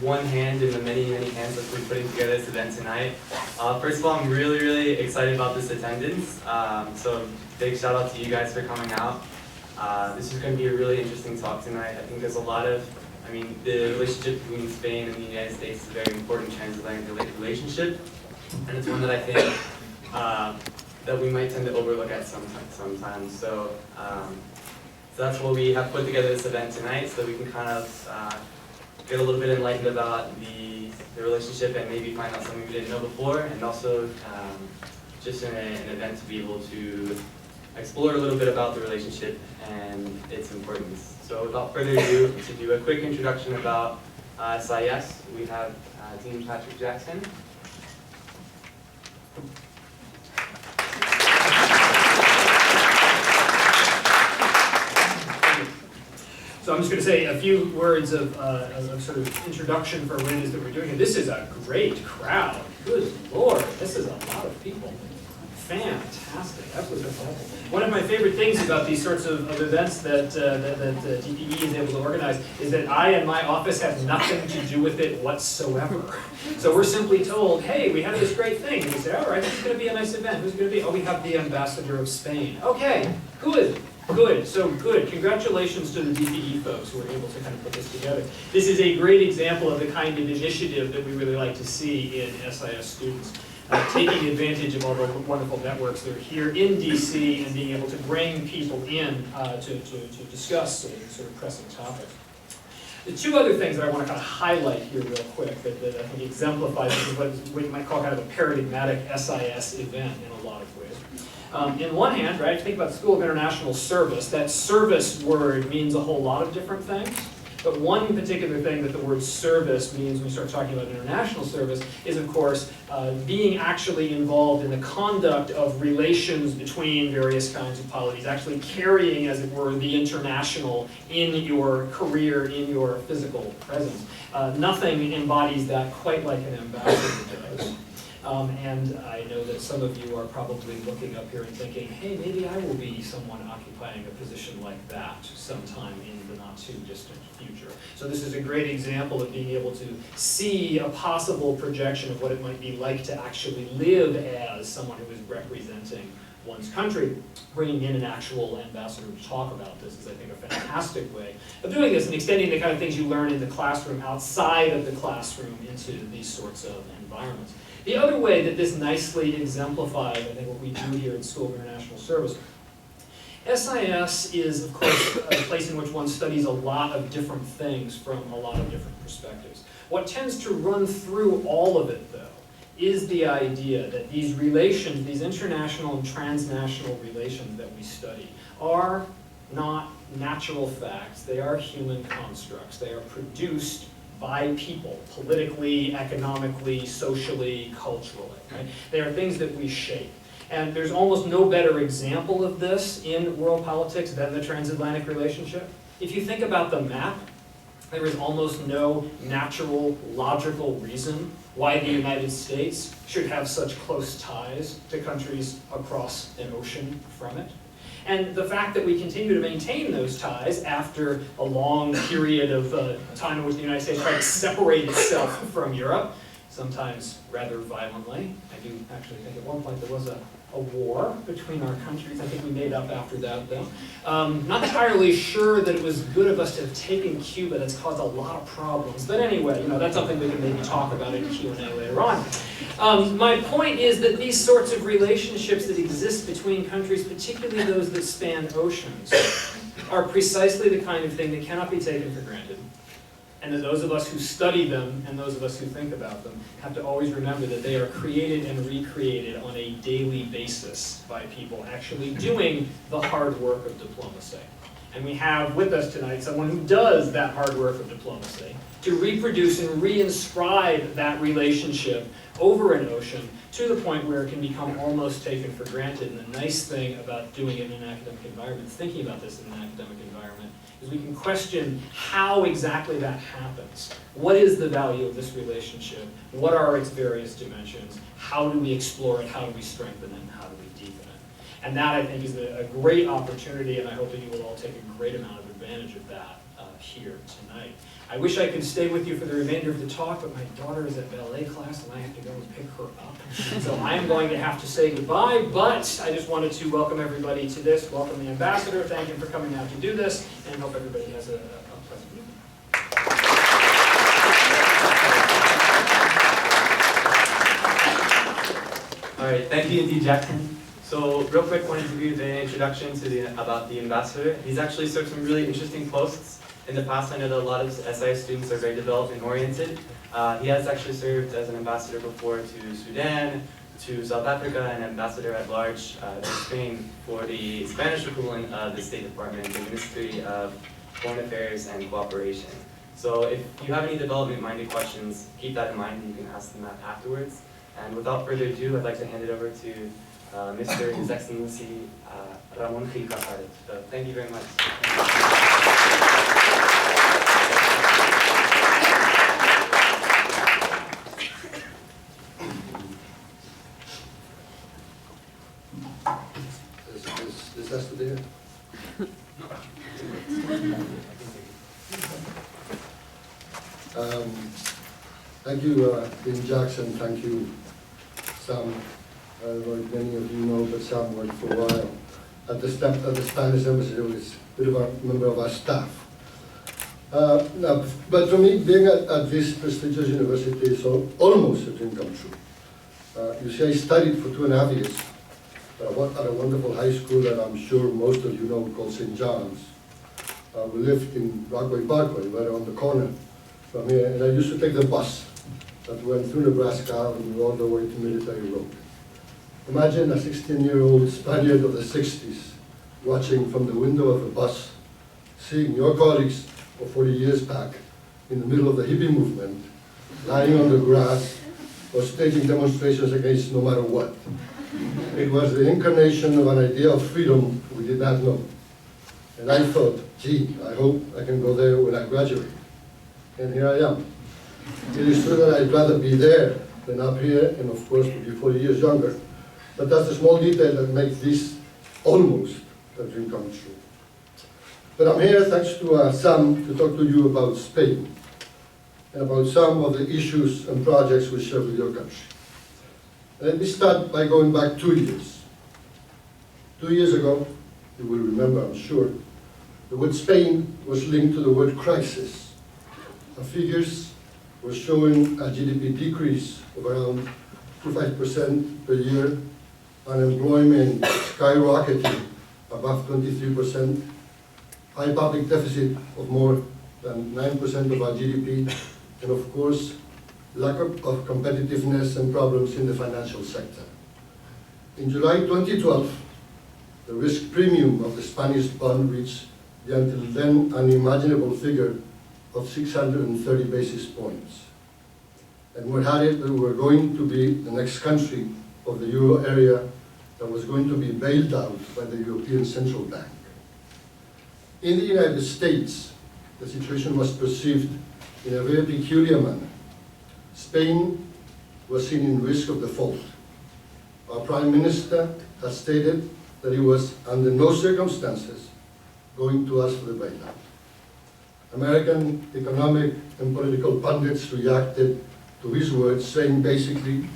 one hand in the many, many hands that we're putting together this event tonight. First of all, I'm really, really excited about this attendance. So big shout out to you guys for coming out. This is going to be a really interesting talk tonight. I think there's a lot of, the relationship between Spain and the United States is a very important transatlantic relationship. And it's one that I think that we might tend to overlook at sometimes. So that's what we have put together this event tonight, so that we can kind of get a little bit enlightened about the relationship and maybe find out something we didn't know before, and also just an event to be able to explore a little bit about the relationship and its importance. So without further ado, to do a quick introduction about SIS, we have Dean Patrick Jackson. So I'm just going to say a few words of sort of introduction for what it is that we're doing. And this is a great crowd. Good Lord, this is a lot of people. Fantastic, absolutely fantastic. One of my favorite things about these sorts of events that DPE is able to organize is that I and my office have nothing to do with it whatsoever. So we're simply told, hey, we have this great thing. And we say, all right, this is going to be a nice event. Who's going to be? Oh, we have the Ambassador of Spain. Okay, good. Good, so good. Congratulations to the DPE folks who were able to kind of put this together. This is a great example of the kind of initiative that we really like to see in SIS students. Taking advantage of all the wonderful networks that are here in DC and being able to bring people in to discuss sort of pressing topics. The two other things that I want to kind of highlight here real quick that I think exemplify this is what you might call kind of a paradigmatic SIS event in a lot of ways. In one hand, right, if you think about the School of International Service, that service word means a whole lot of different things. But one particular thing that the word service means when we start talking about international service is, of course, being actually involved in the conduct of relations between various kinds of polities, actually carrying, as it were, the international in your career, in your physical presence. Nothing embodies that quite like an ambassador does. And I know that some of you are probably looking up here and thinking, hey, maybe I will be someone occupying a position like that sometime in the not too distant future. So this is a great example of being able to see a possible projection of what it might be like to actually live as someone who is representing one's country. Bringing in an actual ambassador to talk about this is, I think, a fantastic way of doing this and extending the kind of things you learn in the classroom outside of the classroom into these sorts of environments. The other way that this nicely exemplifies, I think, what we do here at School of International Service, SIS is, of course, a place in which one studies a lot of different things from a lot of different perspectives. What tends to run through all of it, though, is the idea that these relations, these international and transnational relations that we study, are not natural facts. They are human constructs. They are produced by people, politically, economically, socially, culturally. Right? They are things that we shape. And there's almost no better example of this in world politics than the transatlantic relationship. If you think about the map, there is almost no natural, logical reason why the United States should have such close ties to countries across an ocean from it. And the fact that we continue to maintain those ties after a long period of time in which the United States tried to separate itself from Europe, sometimes rather violently. I do actually think at one point there was a war between our countries. I think we made up after that, though. Not entirely sure that it was good of us to have taken Cuba. That's caused a lot of problems. But anyway, that's something we can maybe talk about in Q&A later on. My point is that these sorts of relationships that exist between countries, particularly those that span oceans, are precisely the kind of thing that cannot be taken for granted. And that those of us who study them and those of us who think about them have to always remember that they are created and recreated on a daily basis by people actually doing the hard work of diplomacy. And we have with us tonight someone who does that hard work of diplomacy to reproduce and reinscribe that relationship over an ocean to the point where it can become almost taken for granted. And the nice thing about doing it in an academic environment, thinking about this in an academic environment, is we can question how exactly that happens. What is the value of this relationship? What are its various dimensions? How do we explore it? How do we strengthen it? And how do we deepen it? And that, I think, is a great opportunity, and I hope that you will all take a great amount of advantage of that here tonight. I wish I could stay with you for the remainder of the talk, but my daughter is at ballet class and I have to go and pick her up. So I am going to have to say goodbye, but I just wanted to welcome everybody to this, welcome the ambassador, thank him for coming out to do this, and hope everybody has a pleasant evening. All right, thank you indeed, Jackson. So real quick, wanted to give you the introduction to about the ambassador. He's actually served some really interesting posts in the past. I know that a lot of SIS students are very development oriented. He has actually served as an ambassador before to Sudan, to South Africa, and ambassador at large to Spain for the Spanish equivalent of the State Department, the Ministry of Foreign Affairs and Cooperation. So if you have any development-minded questions, keep that in mind. You can ask them afterwards. And without further ado, I'd like to hand it over to Mr. His Excellency Ramon Gil-Casares. So thank you very much. This has to be it. Thank you, Dean Jackson. Thank you, Sam. Like many of you know, but Sam worked for a while at the Spanish embassy. He was a bit of a member of our staff. But for me, being at this prestigious university is almost a dream come true. You see, I studied for 2.5 years at a wonderful high school that I'm sure most of you know called St. John's. We lived in Rockaway Parkway, right on the corner from here, and I used to take the bus that went through Nebraska and all the way to Military Road. Imagine a 16-year-old Spaniard of the 60s watching from the window of a bus, seeing your colleagues of 40 years back in the middle of the hippie movement, lying on the grass or staging demonstrations against no matter what. It was the incarnation of an idea of freedom we did not know. And I thought, gee, I hope I can go there when I graduate. And here I am. It is true that I'd rather be there than up here, and of course to be 40 years younger. But that's the small detail that makes this almost a dream come true. But I'm here thanks to Sam to talk to you about Spain and about some of the issues and projects we share with your country. Let me start by going back 2 years. 2 years ago, you will remember, I'm sure, the word Spain was linked to the word crisis. Our figures were showing a GDP decrease of around 2.5% per year, unemployment skyrocketing above 23%, high public deficit of more than 9% of our GDP, and of course, lack of competitiveness and problems in the financial sector. In July 2012, the risk premium of the Spanish bond reached the until then unimaginable figure of 630 basis points. And we had it that we were going to be the next country of the euro area that was going to be bailed out by the European Central Bank. In the United States, the situation was perceived in a very peculiar manner. Spain was seen in risk of default. Our Prime Minister has stated that he was under no circumstances going to ask for the bailout. American economic and political pundits reacted to his words, saying basically,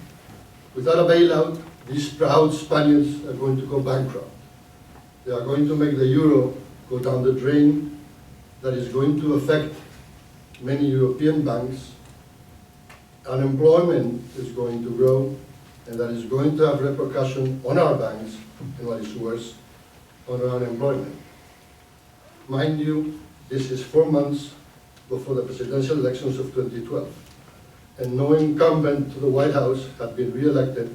without a bailout, these proud Spaniards are going to go bankrupt. They are going to make the euro go down the drain. That is going to affect many European banks. Unemployment is going to grow, and that is going to have repercussions on our banks, and what is worse, on our unemployment. Mind you, this is 4 months before the presidential elections of 2012, and no incumbent to the White House had been re-elected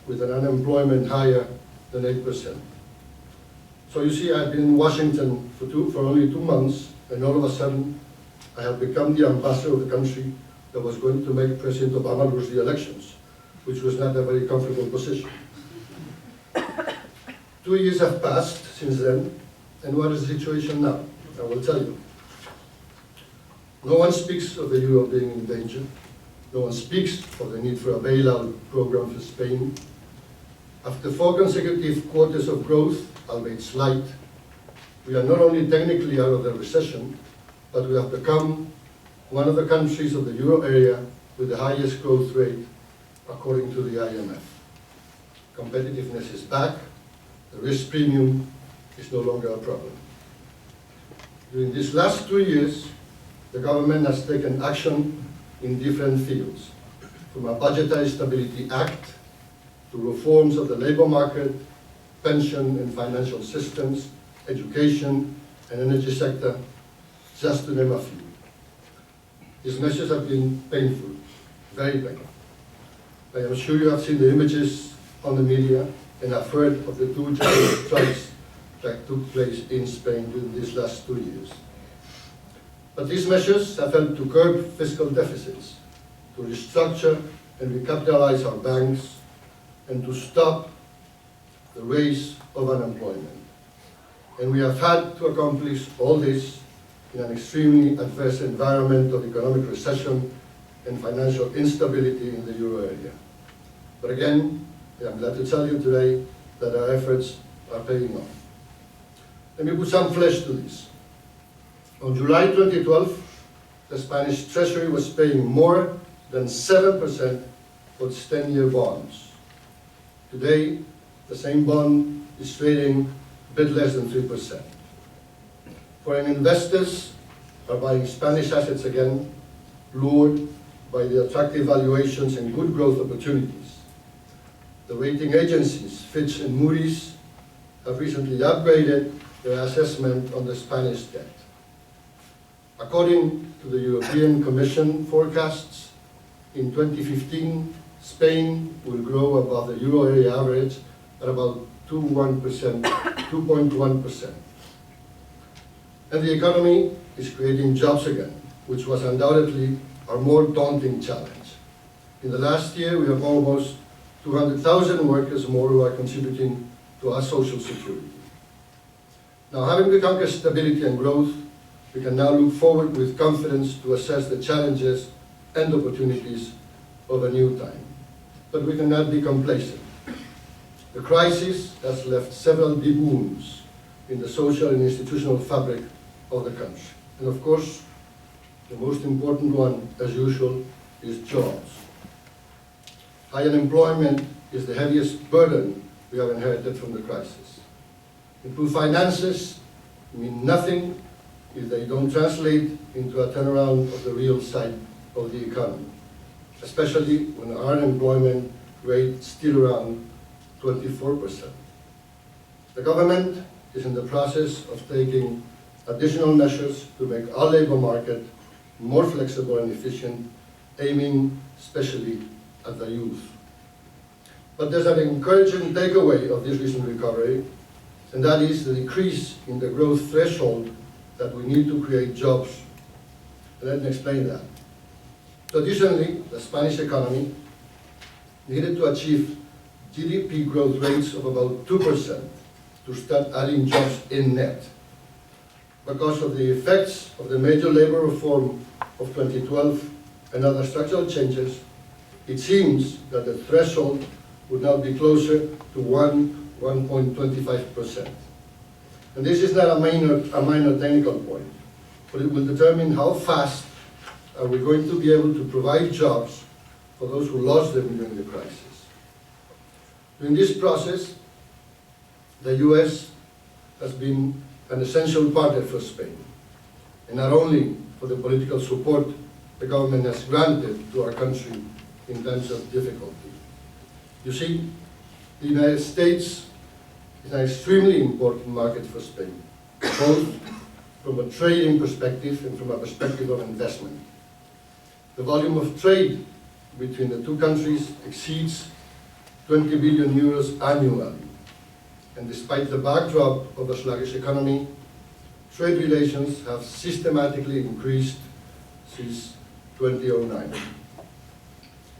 with an unemployment higher than 8%. So you see, I've been in Washington for only 2 months, and all of a sudden, I have become the ambassador of the country that was going to make President Obama lose the elections, which was not a very comfortable position. 2 years have passed since then, and what is the situation now? I will tell you. No one speaks of the euro being in danger. No one speaks of the need for a bailout program for Spain. After 4 consecutive quarters of growth, albeit slight, we are not only technically out of the recession, but we have become one of the countries of the euro area with the highest growth rate according to the IMF. Competitiveness is back, the risk premium is no longer a problem. During these last 2 years, the government has taken action in different fields, from a Budgetary Stability Act to reforms of the labor market, pension and financial systems, education and energy sector, just to name a few. These measures have been painful, very painful. I am sure you have seen the images on the media and have heard of the 2 general strikes that took place in Spain during these last 2 years. But these measures have helped to curb fiscal deficits, to restructure and recapitalize our banks, and to stop the rise of unemployment. And we have had to accomplish all this in an extremely adverse environment of economic recession and financial instability in the euro area. But again, I'm glad to tell you today that our efforts are paying off. Let me put some flesh to this. On July 2012, the Spanish Treasury was paying more than 7% for its 10-year bonds. Today, the same bond is trading a bit less than 3%. Foreign investors are buying Spanish assets again, lured by the attractive valuations and good growth opportunities. The rating agencies, Fitch and Moody's, have recently upgraded their assessment on the Spanish debt. According to the European Commission forecasts, in 2015, Spain will grow above the euro area average at about 2.1%. And the economy is creating jobs again, which was undoubtedly our more daunting challenge. In the last year, we have almost 200,000 workers more who are contributing to our social security. Now, having reconquered stability and growth, we can now look forward with confidence to assess the challenges and opportunities of a new time. But we cannot be complacent. The crisis has left several deep wounds in the social and institutional fabric of the country. And of course, the most important one, as usual, is jobs. High unemployment is the heaviest burden we have inherited from the crisis. Improved finances mean nothing if they don't translate into a turnaround of the real side of the economy, especially when our unemployment rate is still around 24%. The government is in the process of taking additional measures to make our labor market more flexible and efficient, aiming especially at the youth. But there's an encouraging takeaway of this recent recovery, and that is the decrease in the growth threshold that we need to create jobs. Let me explain that. Traditionally, the Spanish economy needed to achieve GDP growth rates of about 2% to start adding jobs in net. Because of the effects of the major labor reform of 2012 and other structural changes, it seems that the threshold would now be closer to 1.25%. And this is not a minor technical point, but it will determine how fast are we going to be able to provide jobs for those who lost them during the crisis. During this process, the US has been an essential partner for Spain, and not only for the political support the government has granted to our country in times of difficulty. You see, the United States is an extremely important market for Spain, both from a trading perspective and from a perspective of investment. The volume of trade between the two countries exceeds 20 billion euros annually. And despite the backdrop of a sluggish economy, trade relations have systematically increased since 2009.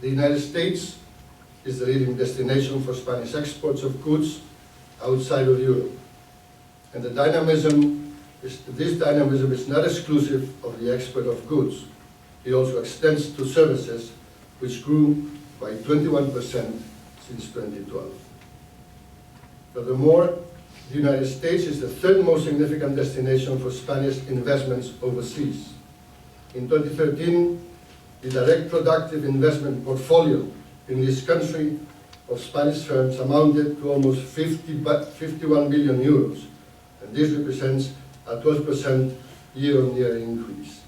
The United States is the leading destination for Spanish exports of goods outside of Europe. And this dynamism is not exclusive of the export of goods. It also extends to services, which grew by 21% since 2012. Furthermore, the United States is the third most significant destination for Spanish investments overseas. In 2013, the direct productive investment portfolio in this country of Spanish firms amounted to almost 51 billion euros, and this represents a 12% year-on-year increase.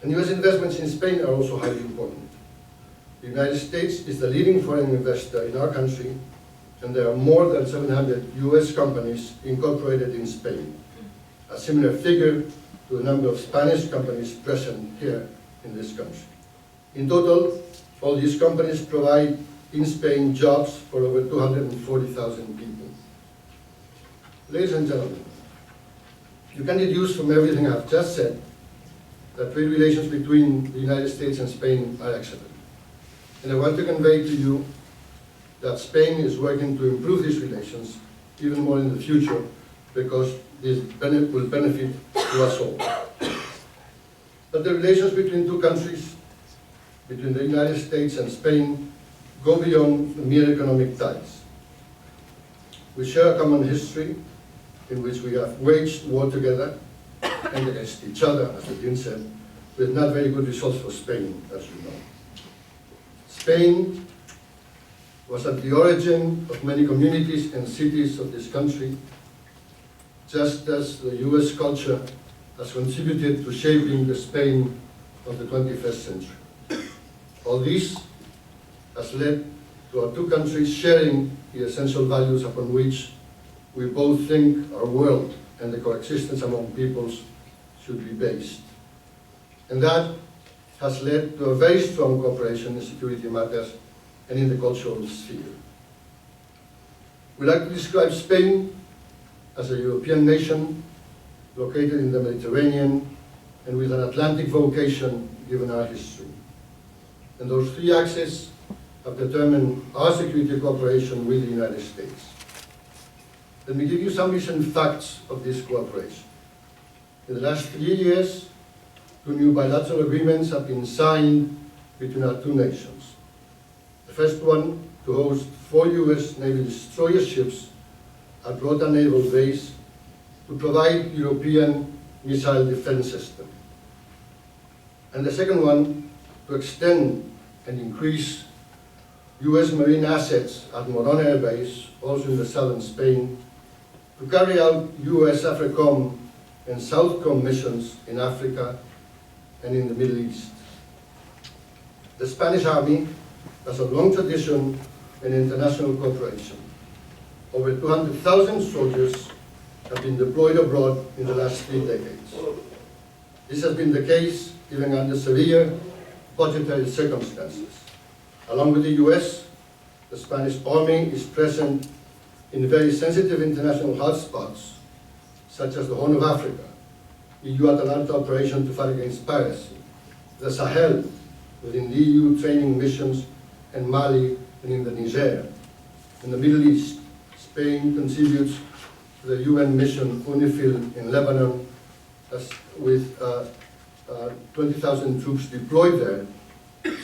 And US investments in Spain are also highly important. The United States is the leading foreign investor in our country, and there are more than 700 US companies incorporated in Spain, a similar figure to the number of Spanish companies present here in this country. In total, all these companies provide in Spain jobs for over 240,000 people. Ladies and gentlemen, you can deduce from everything I've just said that trade relations between the United States and Spain are excellent. And I want to convey to you that Spain is working to improve these relations even more in the future, because this will benefit to us all. But the relations between two countries, between the United States and Spain, go beyond the mere economic ties. We share a common history in which we have waged war together and against each other, as the Dean said, with not very good results for Spain, as you know. Spain was at the origin of many communities and cities of this country, just as the US culture has contributed to shaping the Spain of the 21st century. All this has led to our two countries sharing the essential values upon which we both think our world and the coexistence among peoples should be based. And that has led to a very strong cooperation in security matters and in the cultural sphere. We like to describe Spain as a European nation located in the Mediterranean and with an Atlantic vocation given our history. And those three axes have determined our security cooperation with the United States. Let me give you some recent facts of this cooperation. In the last 3 years, 2 new bilateral agreements have been signed between our two nations. The first one to host 4 US Navy destroyer ships at Rota Naval Base to provide European missile defense system. And the second one to extend and increase US Marine assets at Morón Air Base, also in the southern Spain, to carry out US AFRICOM and SOUTHCOM missions in Africa and in the Middle East. The Spanish Army has a long tradition in international cooperation. Over 200,000 soldiers have been deployed abroad in the last 3 decades. This has been the case even under severe budgetary circumstances. Along with the US, the Spanish Army is present in very sensitive international hotspots, such as the Horn of Africa, EU Atalanta operation to fight against piracy, the Sahel, within the EU training missions, and Mali and in the Niger. In the Middle East, Spain contributes to the UN mission UNIFIL in Lebanon, with 20,000 troops deployed there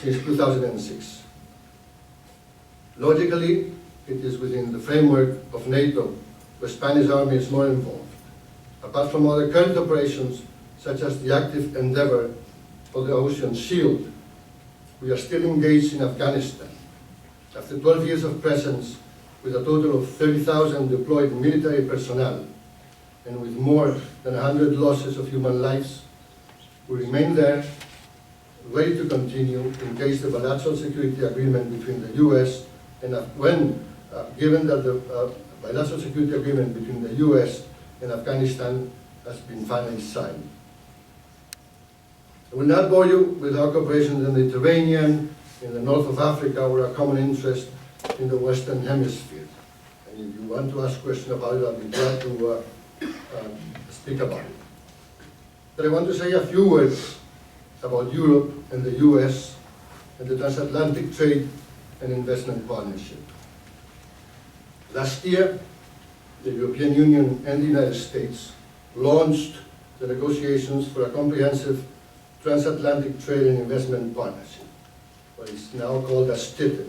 since 2006. Logically, it is within the framework of NATO where Spanish Army is more involved. Apart from other current operations, such as the active endeavor for the Ocean Shield, we are still engaged in Afghanistan. After 12 years of presence, with a total of 30,000 deployed military personnel, and with more than 100 losses of human lives, we remain there, ready to continue in case the bilateral security agreement between the US and given that the bilateral security agreement between the US and Afghanistan has been finally signed. I will not bore you with our cooperation in the Mediterranean, in the north of Africa, or our common interest in the Western Hemisphere. And if you want to ask questions about it, I'll be glad to speak about it. But I want to say a few words about Europe and the US and the Transatlantic Trade and Investment Partnership. Last year, the European Union and the United States launched the negotiations for a comprehensive Transatlantic Trade and Investment Partnership, what is now called as TTIP.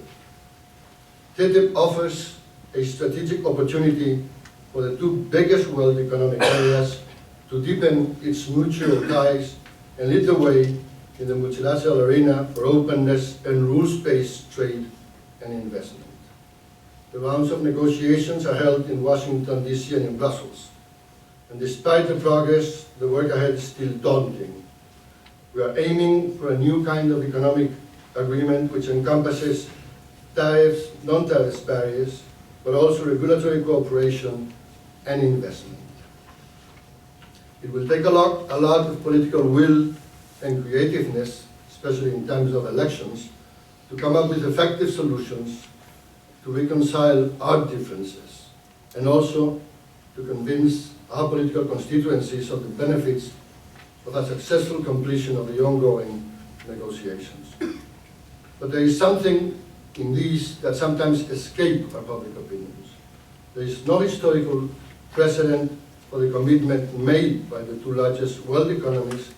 TTIP offers a strategic opportunity for the two biggest world economic areas to deepen its mutual ties and lead the way in the multilateral arena for openness and rules-based trade and investment. The rounds of negotiations are held in Washington, D.C. and in Brussels. And despite the progress, the work ahead is still daunting. We are aiming for a new kind of economic agreement which encompasses tariffs, non-tariff barriers, but also regulatory cooperation and investment. It will take a lot of political will and creativeness, especially in times of elections, to come up with effective solutions to reconcile our differences and also to convince our political constituencies of the benefits of a successful completion of the ongoing negotiations. But there is something in these that sometimes escape our public opinions. There is no historical precedent for the commitment made by the two largest world economies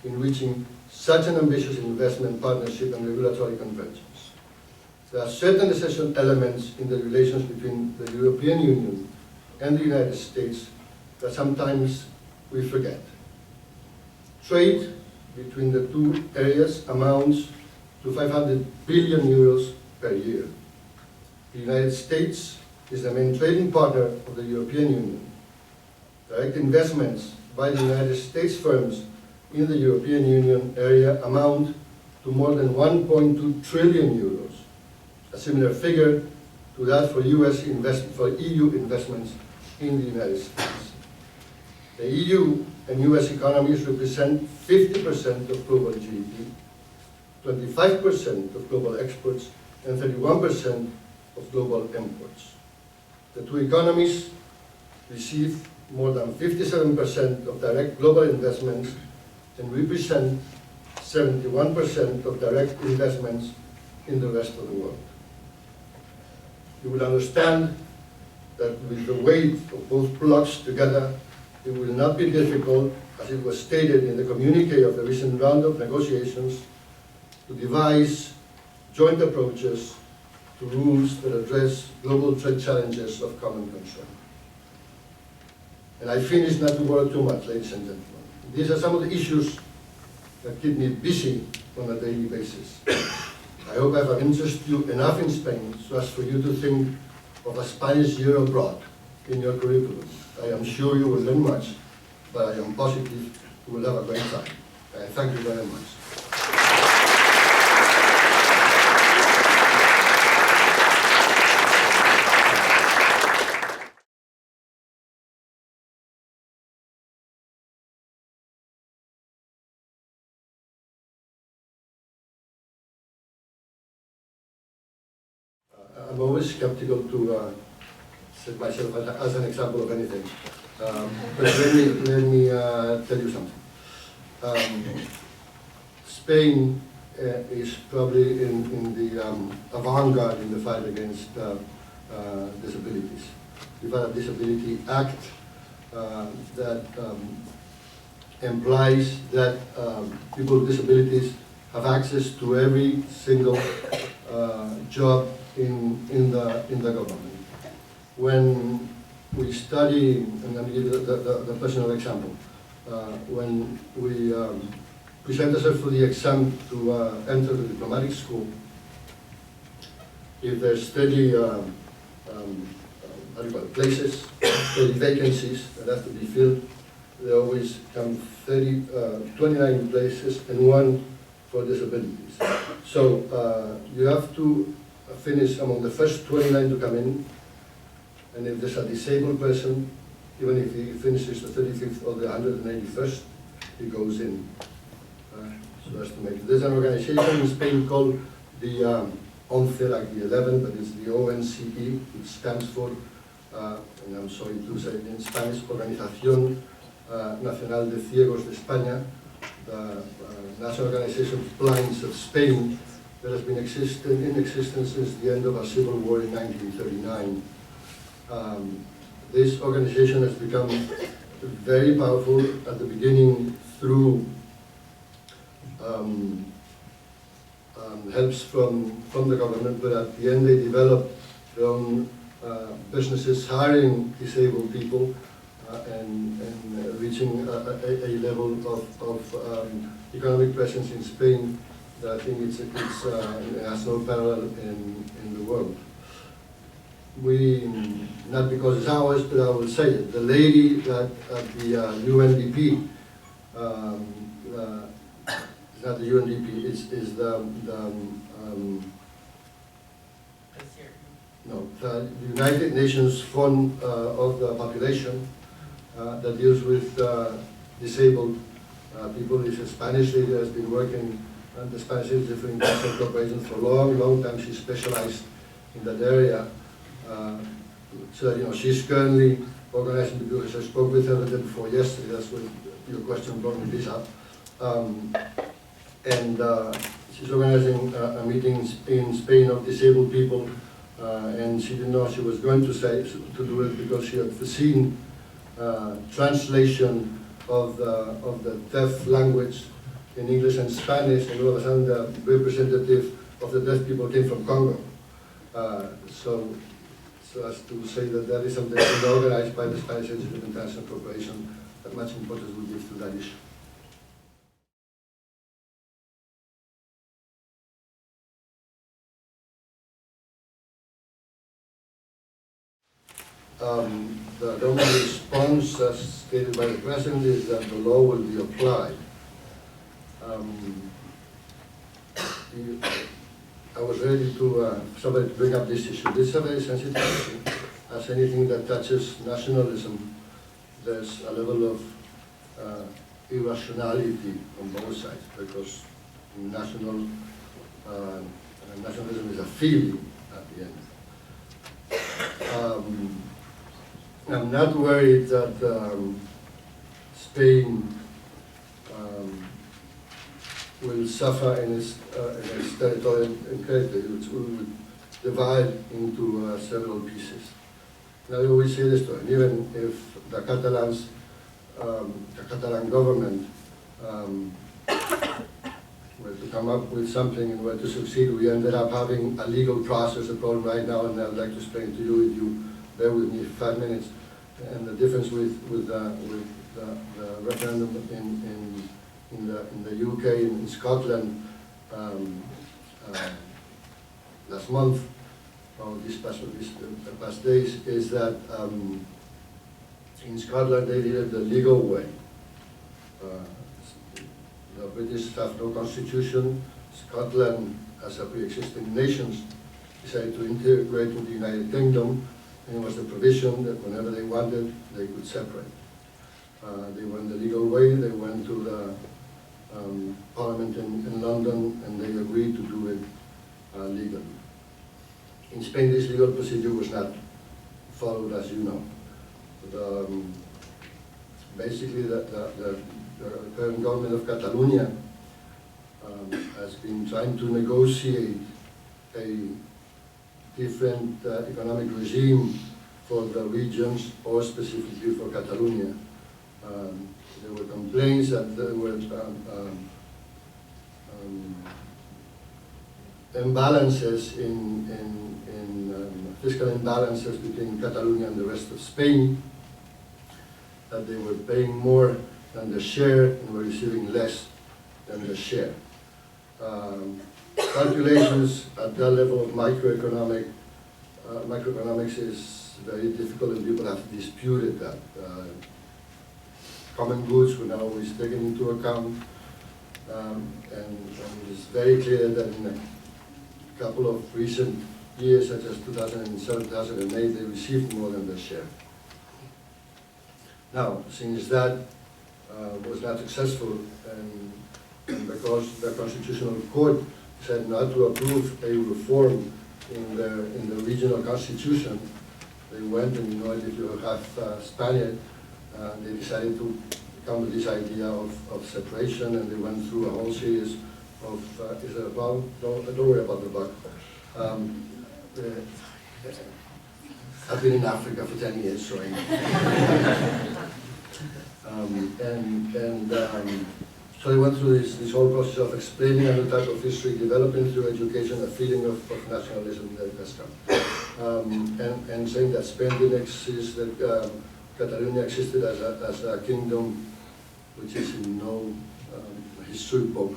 in reaching such an ambitious investment partnership and regulatory convergence. There are certain essential elements in the relations between the European Union and the United States that sometimes we forget. Trade between the two areas amounts to 500 billion euros per year. The United States is the main trading partner of the European Union. Direct investments by the United States firms in the European Union area amount to more than 1.2 trillion euros, a similar figure to that for EU investments in the United States. The EU and US economies represent 50% of global GDP, 25% of global exports, and 31% of global imports. The two economies receive more than 57% of direct global investments and represent 71% of direct investments in the rest of the world. You will understand that with the weight of both blocks together, it will not be difficult, as it was stated in the communique of the recent round of negotiations, to devise joint approaches to rules that address global trade challenges of common concern. And I finish not to worry too much, ladies and gentlemen. These are some of the issues that keep me busy on a daily basis. I hope I have interested you enough in Spain so as for you to think of a Spanish year abroad in your curriculum. I am sure you will learn much, but I am positive you will have a great time. Thank you very much. I'm always skeptical to set myself as an example of anything. But let me tell you something. Spain is probably in the avant-garde in the fight against disabilities. We've had a Disability Act that implies that people with disabilities have access to every single job in the government. When we study, and I'm going to give you the personal example, when we present ourselves for the exam to enter the diplomatic school, if there's 30 places, 30 vacancies that have to be filled, there always come 29 places and one for disabilities. So you have to finish among the first 29 to come in, and if there's a disabled person, even if he finishes the 35th or the 181st, he goes in. So as to make it. There's an organization in Spain called the ONCE, like the 11, but it's the ONCE, which stands for, and I'm sorry to say it in Spanish, Organización Nacional de Ciegos de España, the National Organization of Blinds of Spain, that has been in existence since the end of a civil war in 1939. This organization has become very powerful at the beginning through helps from the government, but at the end they developed their own businesses hiring disabled people and reaching a level of economic presence in Spain that I think it has no parallel in the world. We, not because it's ours, but I will say it, the lady that at the UNDP, it's not the UNDP, it's the United Nations Fund of the Population that deals with disabled people. Is a Spanish lady that has been working at the Spanish Institute for International Cooperation for a long, long time. She's specialized in that area. So that, she's currently organizing the because I spoke with her the day before yesterday. That's what your question brought me this up. And she's organizing a meeting in Spain of disabled people, and she didn't know she was going to do it because she had foreseen translation of the deaf language in English and Spanish, and all of a sudden the representative of the deaf people came from Congo. So as to say that is something organized by the Spanish Institute of International Cooperation, that much importance we give to that issue. The government response, as stated by the President, is that the law will be applied. I was ready to somebody to bring up this issue. This is a very sensitive issue. As anything that touches nationalism, there's a level of irrationality on both sides, because nationalism is a feeling at the end. I'm not worried that Spain will suffer in its territorial integrity, which will divide into several pieces. Now, I always say this to them, even if the Catalans, the Catalan government were to come up with something and were to succeed, we ended up having a legal process, a problem right now, and I'd like to explain to you, if you bear with me 5 minutes, and the difference with the referendum in the UK and in Scotland last month, or these past days, is that in Scotland they did it the legal way. The British have no constitution. Scotland, as a pre-existing nation, decided to integrate with the United Kingdom, and it was the provision that whenever they wanted, they could separate. They went the legal way. They went to the Parliament in London, and they agreed to do it legally. In Spain, this legal procedure was not followed, as you know. But, basically, the current government of Catalonia has been trying to negotiate a different economic regime for the regions, or specifically for Catalonia. There were complaints that there were imbalances fiscal imbalances between Catalonia and the rest of Spain, that they were paying more than their share and were receiving less than their share. Calculations at that level of microeconomics is very difficult, and people have disputed that. Common goods were not always taken into account, and it's very clear that in a couple of recent years, such as 2007, 2008, they received more than their share. Now, since that was not successful, and because the Constitutional Court said not to approve a reform in the regional constitution, they went, and you know, if you have Spaniard, they decided to come with this idea of separation, and they went through a whole series of, is it a bug? Don't worry about the bug. I've been in Africa for 10 years, so I know. So they went through this whole process of explaining a new type of history, developing through education a feeling of nationalism that has come. and saying that Spain didn't exist, that Catalonia existed as a kingdom, which is in no history book.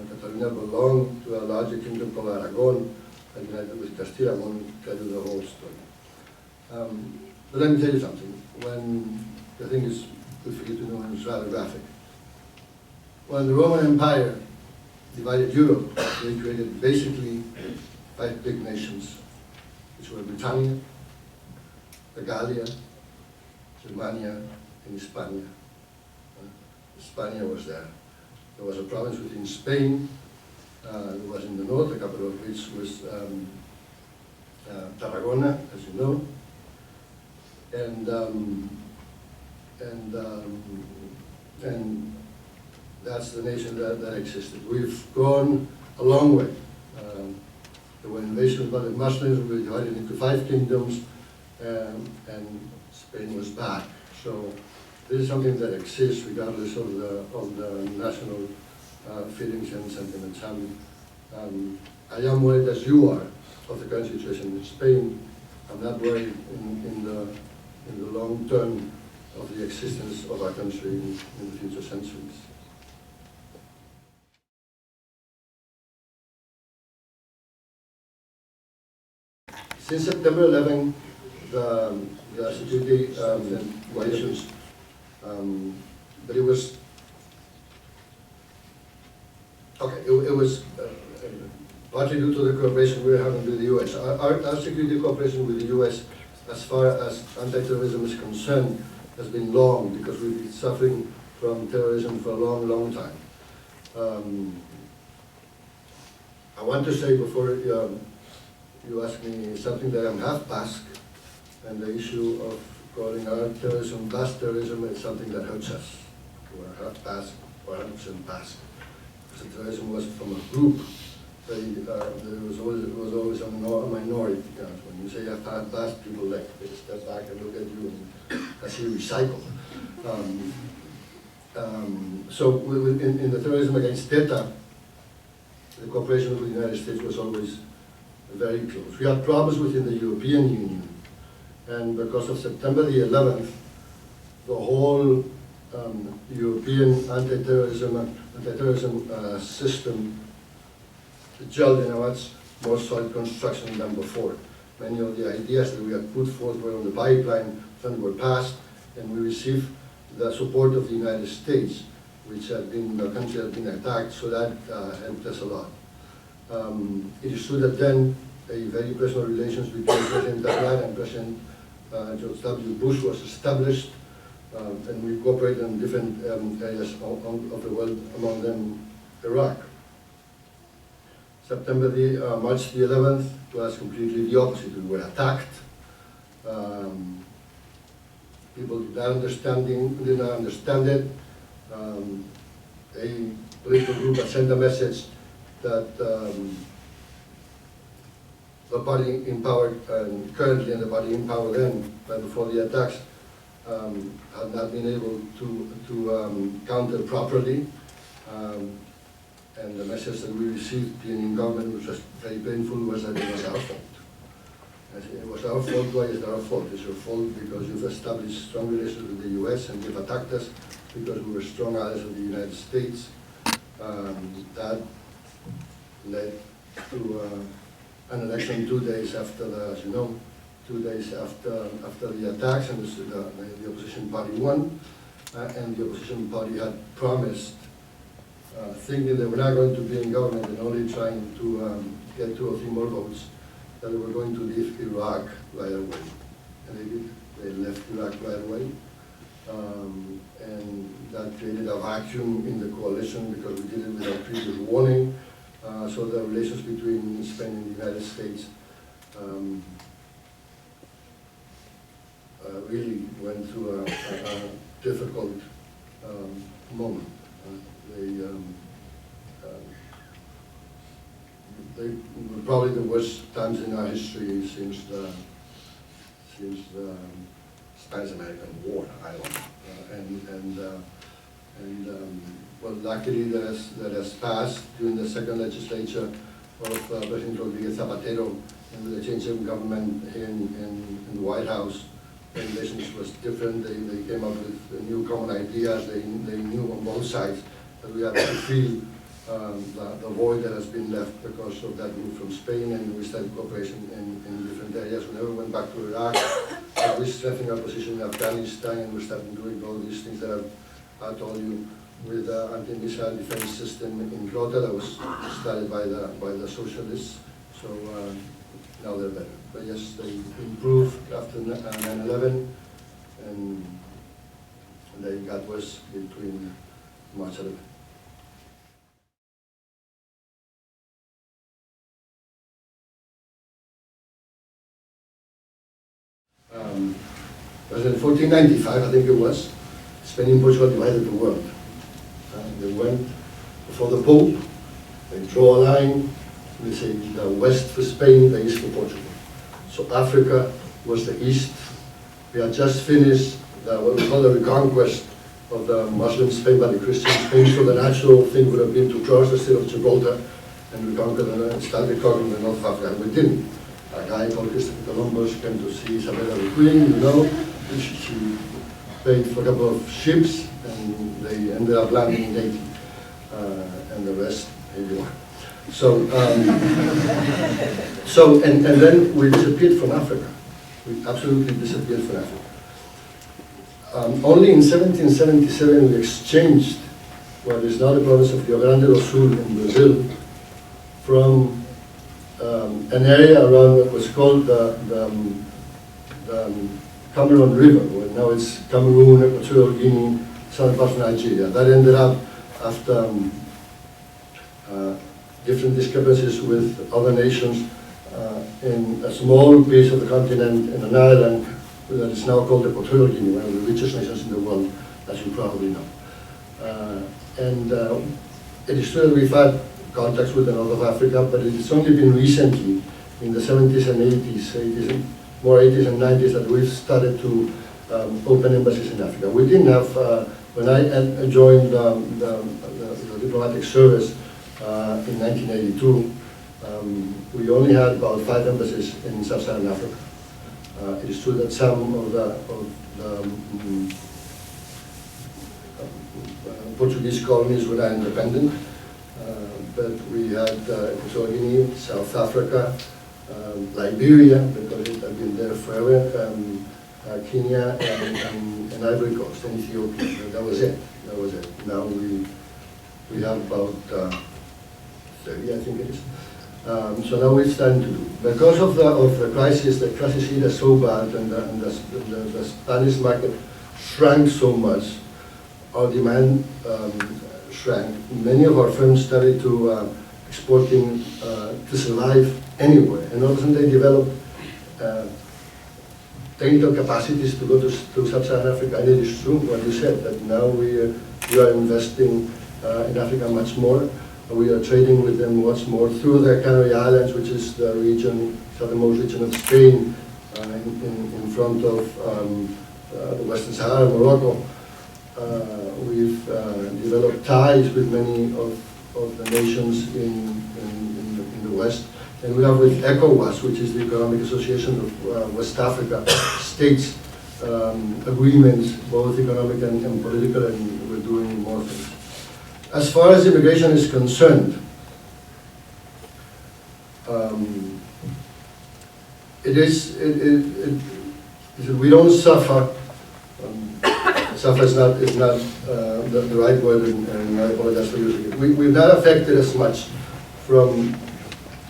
Catalonia belonged to a larger kingdom called Aragon, and united with Castilla. I won't tell you the whole story. But let me tell you something. When the thing is good for you to know, and it's rather graphic. When the Roman Empire divided Europe, they created basically 5 big nations, which were Britannia, the Gallia, Germania, and Hispania. Hispania was there. There was a province within Spain. It was in the north, the capital of which was Tarragona, as you know. And that's the nation that existed. We've gone a long way. There were invasions by the Muslims. We were divided into 5 kingdoms, and Spain was back. So this is something that exists regardless of the national feelings and sentiments. I am worried, as you are, of the current situation in Spain. I'm not worried in the long term of the existence of our country in the future centuries. Since September 11, the security violations, but it was okay. It was partly due to the cooperation we're having with the U.S. Our security cooperation with the U.S., as far as anti-terrorism is concerned, has been long because we've been suffering from terrorism for a long, long time. I want to say before you ask me something that I'm half Basque, and the issue of calling our terrorism Basque terrorism is something that hurts us. We're half Basque or 100% Basque. Because the terrorism was from a group. There was always a minority. You know, when you say half Basque, people they step back and look at you and as you recycle. So in the terrorism against ETA, the cooperation with the United States was always very close. We had problems within the European Union, and because of September the 11th, the whole European anti-terrorism system gelled in a much more solid construction than before. Many of the ideas that we had put forth were on the pipeline, some were passed, and we received the support of the United States, which had been, the country had been attacked, so that helped us a lot. It is true that then a very personal relations between President Assad and President George W. Bush was established, and we cooperated in different areas of the world, among them Iraq. March the 11th was completely the opposite. We were attacked. People did not understand it. A political group had sent a message that the party in power currently and the party in power then, but before the attacks, had not been able to counter properly. And the message that we received being in government, which was very painful, was that it was our fault. It was our fault. Why is it our fault? It's your fault because you've established strong relations with the US and you've attacked us because we were strong allies of the United States. That led to an election 2 days after the, as you know, 2 days after the attacks, and the opposition party won, and the opposition party had promised, thinking they were not going to be in government and only trying to get 2 or 3 more votes, that they were going to leave Iraq right away. And they did. They left Iraq right away. And that created a vacuum in the coalition because we did it without previous warning. So the relations between Spain and the United States really went through a difficult moment. They were probably the worst times in our history since the Spanish-American War, I don't know. Well, luckily that has passed during the second legislature of President Rodriguez Zapatero and with the change of government in the White House, the relationship was different. They came up with new common ideas. They knew on both sides that we have to fill the void that has been left because of that move from Spain, and we started cooperation in different areas. We never went back to Iraq. We strengthened our position in Afghanistan, and we started doing all these things that I told you with the anti-missile defense system in Grota that was started by the socialists. So now they're better. But yes, they improved after 9/11, and they got worse between March 11. It was in 1495, I think it was, Spain and Portugal divided the world. They went before the Pope, they draw a line, they say the west for Spain, the east for Portugal. So Africa was the east. We had just finished what we call the reconquest of the Muslim Spain by the Christian Spain, so the natural thing would have been to cross the Strait of Gibraltar and start reconquering the north of Africa. We didn't. A guy called Christopher Columbus came to see Isabella the Queen, you know. She paid for a couple of ships, and they ended up landing in Haiti, and the rest, here you are. So, and then we disappeared from Africa. We absolutely disappeared from Africa. Only in 1777 we exchanged what is now the province of Rio Grande do Sul in Brazil from an area around what was called the Cameroon River, where now it's Cameroon, Equatorial Guinea, southern part of Nigeria. That ended up after different discrepancies with other nations in a small piece of the continent in an island that is now called Equatorial Guinea, one of the richest nations in the world, as you probably know. It is true that we've had contacts with the north of Africa, but it's only been recently, in the 70s and 80s, more 80s and 90s, that we've started to open embassies in Africa. We didn't have, when I joined the diplomatic service in 1982, we only had about 5 embassies in sub-Saharan Africa. It is true that some of the Portuguese colonies were not independent, but we had Equatorial Guinea, South Africa, Liberia, because it had been there forever, Kenya, and Ivory Coast, and Ethiopia. That was it. That was it. Now we have about 30, I think it is. So now we're starting to do. Because of the crisis hit us so bad, and the Spanish market shrank so much, our demand shrank. Many of our firms started to exporting to survive anywhere, and all of a sudden they developed technical capacities to go to sub-Saharan Africa. And it is true what you said, that now we are investing in Africa much more. We are trading with them much more through the Canary Islands, which is the region, southernmost region of Spain, in front of the Western Sahara, Morocco. We've developed ties with many of the nations in the West. And we have with ECOWAS, which is the Economic Association of West Africa states, agreements, both economic and political, and we're doing more things. As far as immigration is concerned, we don't suffer. Suffer is not the right word, and I apologize for using it. We're not affected as much from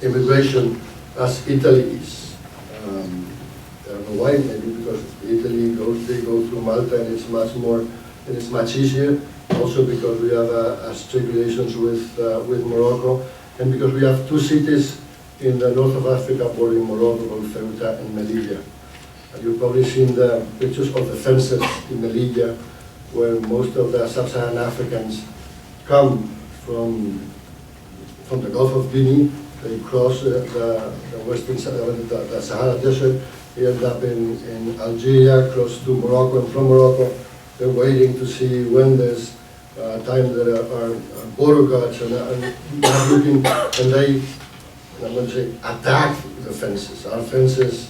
immigration as Italy is. I don't know why, maybe because Italy they go through Malta, and it's much more, and it's much easier. Also because we have strict relations with Morocco, and because we have 2 cities in the north of Africa bordering Morocco, called Ceuta and Melilla. You've probably seen the pictures of the fences in Melilla, where most of the sub-Saharan Africans come from the Gulf of Guinea. They cross the western the Sahara Desert. They end up in Algeria, cross to Morocco, and from Morocco, they're waiting to see when there's time that our border guards are looking, and they I'm going to say, attack the fences. Our fences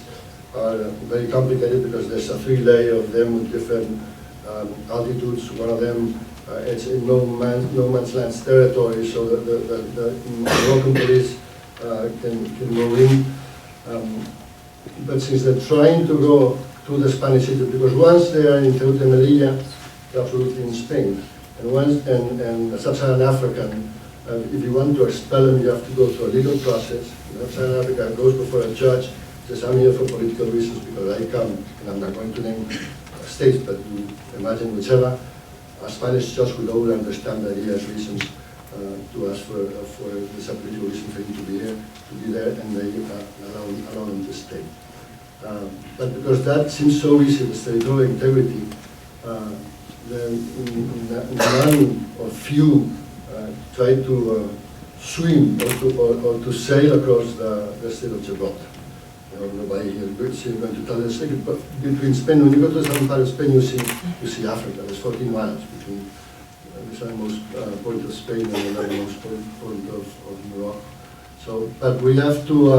are very complicated because there's a 3-layer of them with different altitudes. One of them, it's in no man's land territory, so the Moroccan police can go in. But since they're trying to go to the Spanish city, because once they are in Ceuta and Melilla, they're absolutely in Spain. And once, and Sub-Saharan African, if you want to expel them, you have to go through a legal process. Sub-Saharan Africa goes before a judge, says, I'm here for political reasons because I come, and I'm not going to name states, but you imagine whichever. A Spanish judge would all understand that he has reasons to ask for this political reason for him to be here, to be there, and they allow him to stay. But because that seems so easy, this territorial integrity, none or few try to swim or to sail across the Strait of Gibraltar. Nobody here is going to tell the secret, but between Spain, when you go to the southern part of Spain, you see Africa. There's 14 miles between the southernmost point of Spain and the northernmost point of Morocco. So, but we have to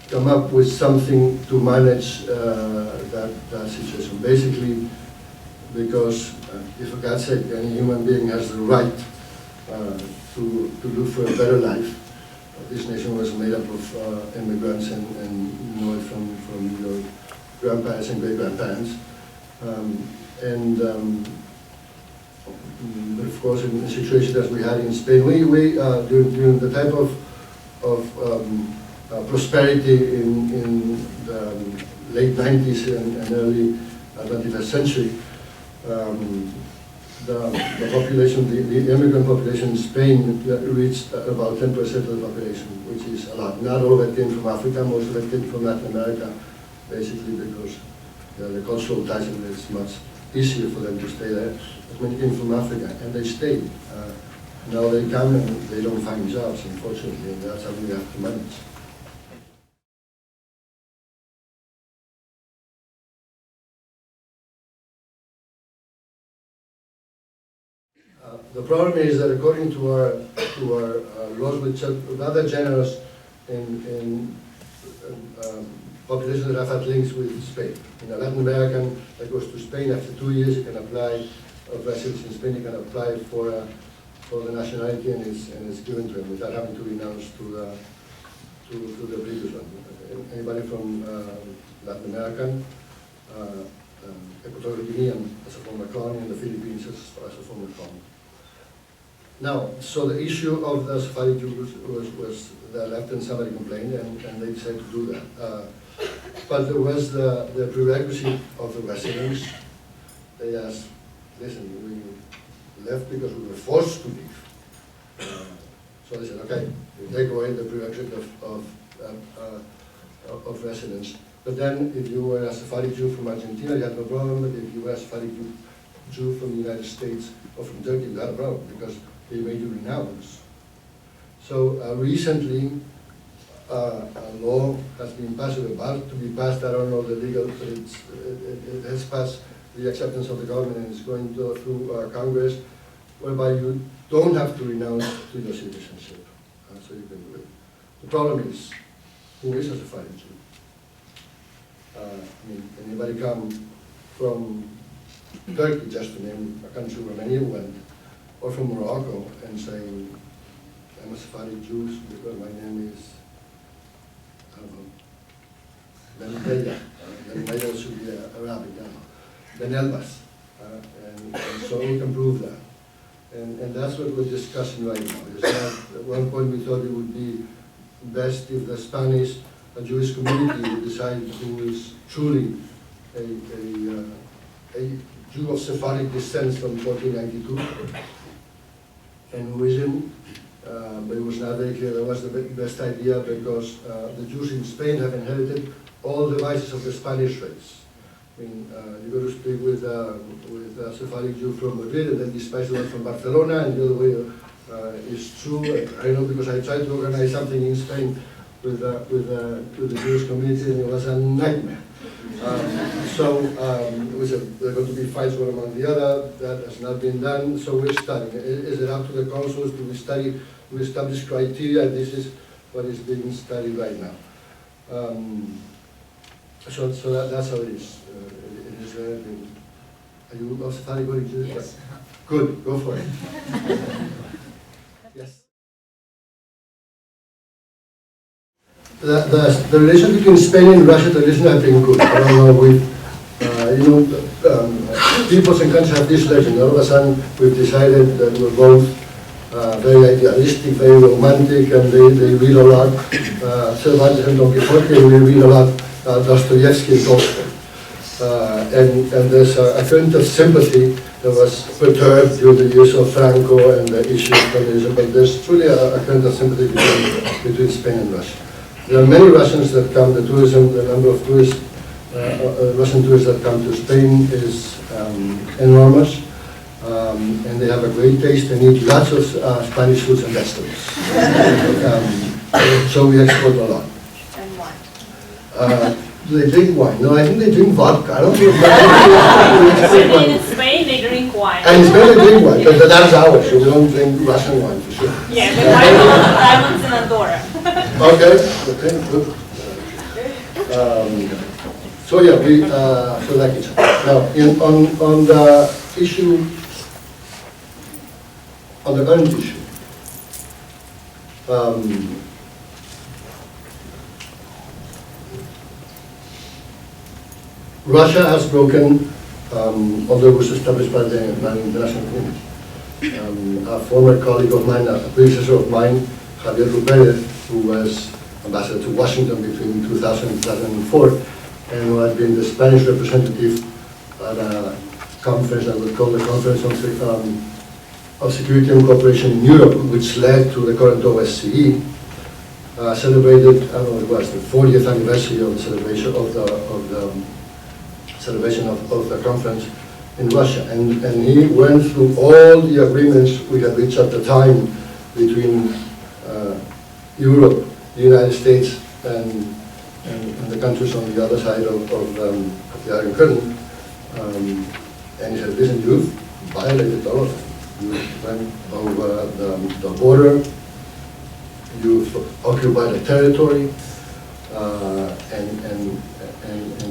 come up with something to manage that situation. Basically, because if for God's sake, any human being has the right to look for a better life. This nation was made up of immigrants, and you know it from your grandparents and great-grandparents. But of course, in the situation that we had in Spain, during the type of prosperity in the late 90s and early 21st century, the population, the immigrant population in Spain reached about 10% of the population, which is a lot. Not all of it came from Africa, most of it came from Latin America, basically because the cultural ties, it's much easier for them to stay there. But many came from Africa, and they stayed. Now they come and they don't find jobs, unfortunately, and that's how we have to manage. The problem is that according to our laws, which are rather generous in populations that have had links with Spain. In a Latin American that goes to Spain, after 2 years, you can apply, of residence in Spain, you can apply for the nationality, and it's given to him without having to renounce to the previous one. Anybody from Latin American, Equatorial Guinea as a former colony, and the Philippines as a former colony. Now, so the issue of the Sephardic Jews was they left and somebody complained, and they decided to do that. But there was the prerequisite of the residents. They asked, listen, we left because we were forced to leave. So they said, okay, we take away the prerequisite of residence. But then, if you were a Sephardic Jew from Argentina, you had no problem. But if you were a Sephardic Jew from the United States or from Turkey, you had a problem because they made you renounce. So recently, a law has been passed, or about to be passed. I don't know the legal, but it has passed the acceptance of the government, and it's going through Congress, whereby you don't have to renounce to your citizenship. So you can do it. The problem is, who is a Sephardic Jew? I mean, anybody come from Turkey, just to name a country where many went, or from Morocco, and saying, I'm a Sephardic Jew because my name is, I don't know, Ben Bella. Ben Bella should be Arabic now. Ben Elbas. And so we can prove that. And that's what we're discussing right now. At one point we thought it would be best if the Spanish Jewish community would decide who is truly a Jew of Sephardic descent from 1492 and who isn't. But it was not very clear that was the best idea because the Jews in Spain have inherited all the vices of the Spanish race. I mean, you go to speak with a Sephardic Jew from Madrid and then despise the one from Barcelona, and the other way is true. I know because I tried to organize something in Spain with the Jewish community, and it was a nightmare. There are going to be fights one among the other. That has not been done. So we're studying. Is it up to the consuls? Do we establish criteria? This is what is being studied right now. That's how it is. It is. Are you also going to this? Yes. Good. Go for it. Yes. The relation between Spain and Russia traditionally have been good. I don't know, peoples and countries have this legend. All of a sudden, we've decided that we're both very idealistic, very romantic, and they read a lot. Cervantes and Don Quixote, and we read a lot Dostoevsky and Tolstoy. And there's a current of sympathy that was perturbed during the years of Franco and the issue of communism, but there's truly a current of sympathy between Spain and Russia. There are many Russians that come, the number of tourists, Russian tourists that come to Spain is enormous, and they have a great taste and eat lots of Spanish foods and vegetables. So we export a lot. And wine. Do they drink wine? No, I think they drink vodka. I don't think In Spain, they drink wine. And in Spain they drink wine, but that's ours, so we don't drink Russian wine for sure. Yeah, the wine of islands in Andorra. Okay, good. So yeah, so like it. Now, on the issue, on the current issue, Russia has broken, although it was established by the international community. A former colleague of mine, a predecessor of mine, Javier Rupérez, who was ambassador to Washington between 2000 and 2004, and who had been the Spanish representative at a conference that was called the Conference of Security and Cooperation in Europe, which led to the current OSCE, celebrated, I don't know what it was, the 40th anniversary of the celebration of the conference in Russia. And he went through all the agreements we had reached at the time between Europe, the United States, and the countries on the other side of the Iron Curtain. And he said, listen, you've violated all of them. You went over the border, you've occupied a territory, and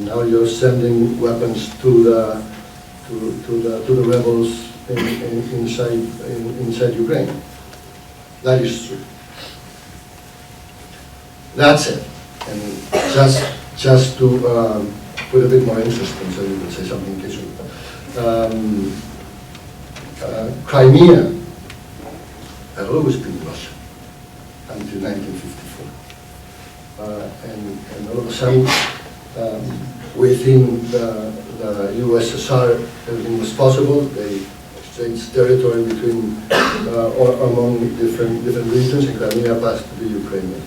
now you're sending weapons to the rebels inside Ukraine. That is true. That's it. And just to put a bit more interest in, so you can say something in case you. Crimea had always been Russia until 1954. And all of a sudden, within the USSR, everything was possible. They exchanged territory between or among different regions, and Crimea passed to be Ukrainian.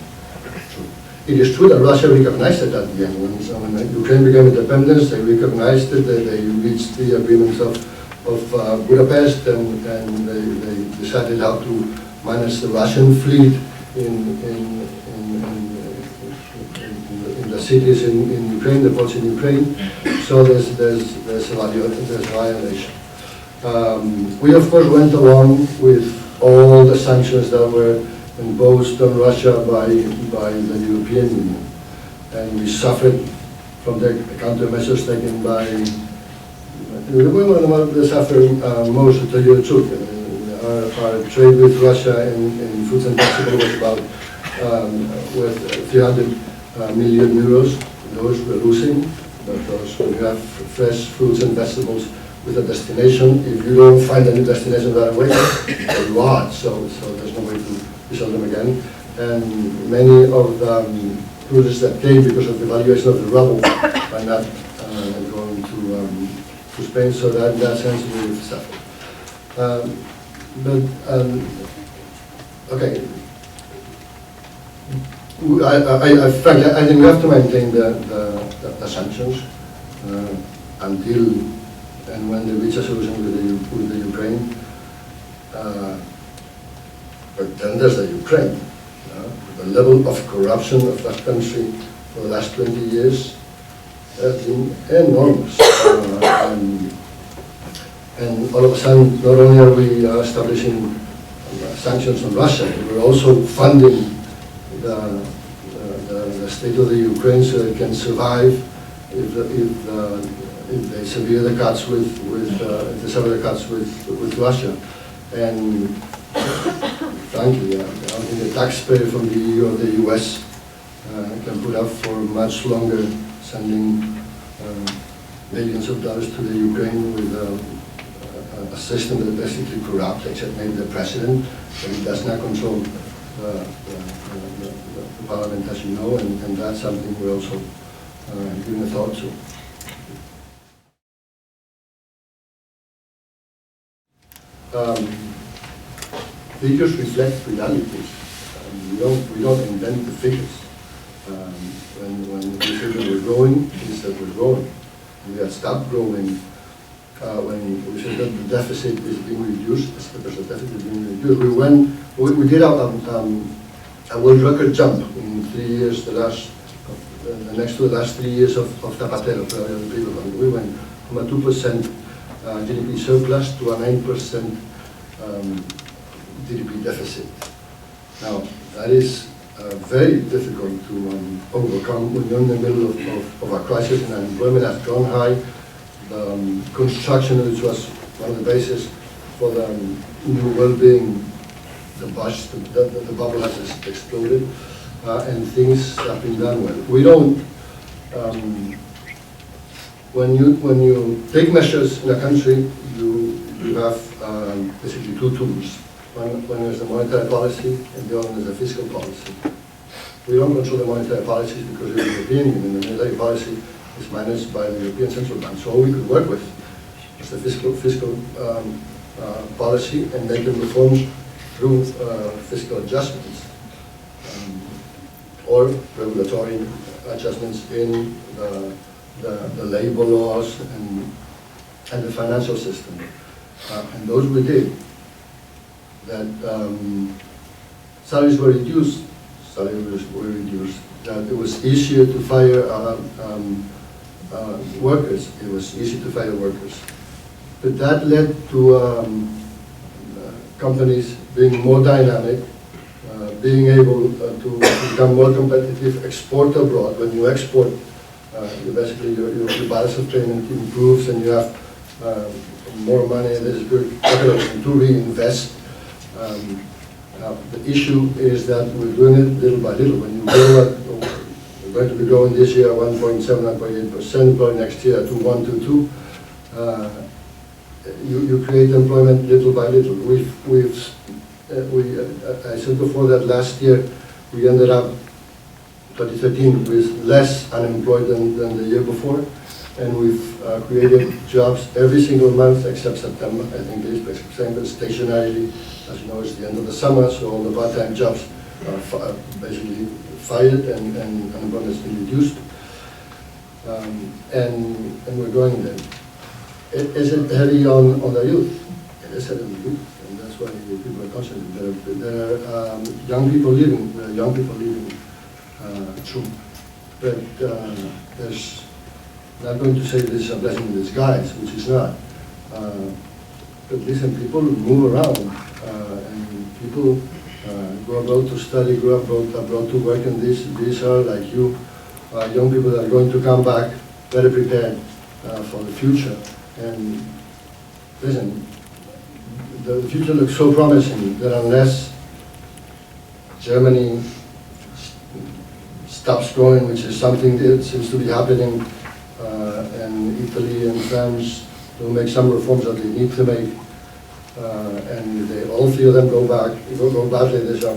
It is true that Russia recognized it at the end. When Ukraine became independent, they recognized it. They reached the agreements of Budapest, and they decided how to manage the Russian fleet in the cities in Ukraine, the ports in Ukraine. So there's a violation. We of course went along with all the sanctions that were imposed on Russia by the European Union, and we suffered from the countermeasures taken by. We were the suffering most, to tell you the truth. Our trade with Russia in fruits and vegetables was about with 300 million euros. Those we're losing, because when you have fresh fruits and vegetables with a destination, if you don't find any destination right away, they're lost. So there's no way to sell them again. And many of the tourists that came because of the valuation of the ruble are not going to Spain. So that in that sense we've suffered. Okay. Frankly, I think we have to maintain the sanctions until and when they reach a solution with the Ukraine. But then there's the Ukraine. the level of corruption of that country for the last 20 years has been enormous. And all of a sudden, not only are we establishing sanctions on Russia, but we're also funding the state of the Ukraine so it can survive if they sever the cuts with Russia. And frankly, I don't think the taxpayer from the EU or the US can put up for much longer sending millions of dollars to the Ukraine with a system that is basically corrupt, except maybe the president, but he does not control the parliament, as you know, and that's something we're also giving a thought to. Figures reflect realities. We don't invent the figures. When we say that we're growing, it's that we're growing. We have stopped growing when we said that the deficit is being reduced. There's a deficit being reduced. We did a world record jump in 3 years. Next to the last 3 years of Zapatero, we went from a 2% GDP surplus to a 9% GDP deficit. Now, that is very difficult to overcome when you're in the middle of a crisis and unemployment has gone high. The construction, which was one of the bases for the new well-being, the bubble has exploded, and things have been done well. We don't, when you take measures in a country, you have basically two tools. One is the monetary policy, and the other is the fiscal policy. We don't control the monetary policies because we're European Union. The monetary policy is managed by the European Central Bank. So all we could work with is the fiscal policy and make them reforms through fiscal adjustments or regulatory adjustments in the labor laws and the financial system. And those we did. That salaries were reduced. That it was easier to fire workers. It was easy to fire workers. But that led to companies being more dynamic, being able to become more competitive, export abroad. When you export, basically your balance of payment improves and you have more money that is good to reinvest. The issue is that we're doing it little by little. When you grow we're going to be growing this year 1.7, 1.8%, probably next year to 1 to 2. You create employment little by little. I said before that last year we ended up 2013 with less unemployed than the year before, and we've created jobs every single month except September. I think it is basically stationarily. As you know, it's the end of the summer, so all the part-time jobs are basically fired and unemployment has been reduced. And we're going there. Is it heavy on the youth? It is heavy on the youth, and that's why people are concentrating. There are young people leaving. There are young people leaving. True, but there's not going to say this is a blessing in disguise, which is not. But listen, people move around, and people go abroad to study, go abroad to work, and these are like you, young people that are going to come back very prepared for the future. And listen, the future looks so promising that unless Germany stops growing, which is something that seems to be happening, and Italy and France will make some reforms that they need to make, and if they, all three of them go badly, there's our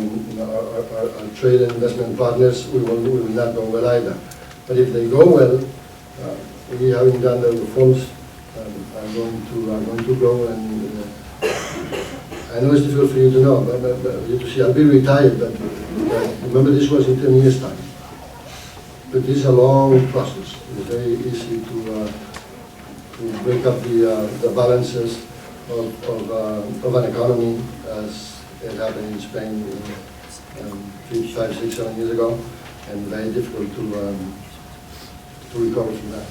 trade and investment partners, we will not go well either. But if they go well, we having done the reforms, are going to grow, and I know it's difficult for you to know, but you to see, I'll be retired, but remember this was in 10 years' time. But this is a long process. It's very easy to break up the balances of an economy, as it happened in Spain 3, 5, 6, 7 years ago, and very difficult to recover from that.